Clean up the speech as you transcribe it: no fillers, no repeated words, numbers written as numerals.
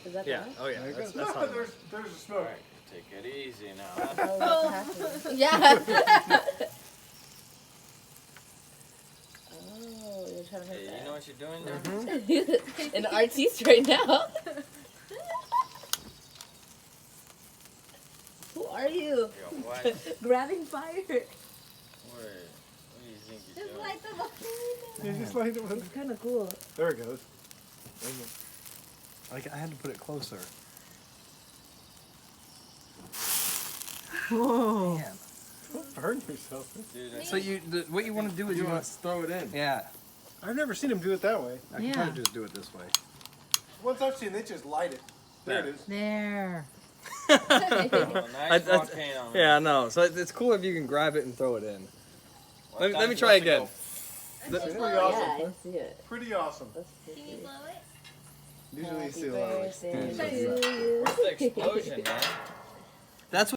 Is that Yeah. the one? Oh yeah. There it That's, goes. that's hot. There's the smoke. Alright, take it easy now. Oh, what's happening? Yeah. Oh, you're trying to Hey, hit you know what you're doing there? that. An artiste right now. Who are you? Yo, what? Grabbing fire. What do you think you're Just doing? light the volcano. You just light it with. It's kind of cool. There it goes. Like I had to put it closer. Whoa. Man. Don't burn yourself. Dude, So what you want to do is You you want want to throw it in? yeah. I've never seen him do it that way. I can kind of just do it this way. Once I've seen it, just light it. There it is. There. oh, nice volcano. Yeah, I know. So it's cool if you can grab it and throw it in. Well, Let me that's try supposed to again. go. Pretty Yeah, awesome. I can see it. Pretty awesome. That's Can you pretty. blow it? Usually you Happy see a lot of birthday things. to you. Where's the explosion, man? That's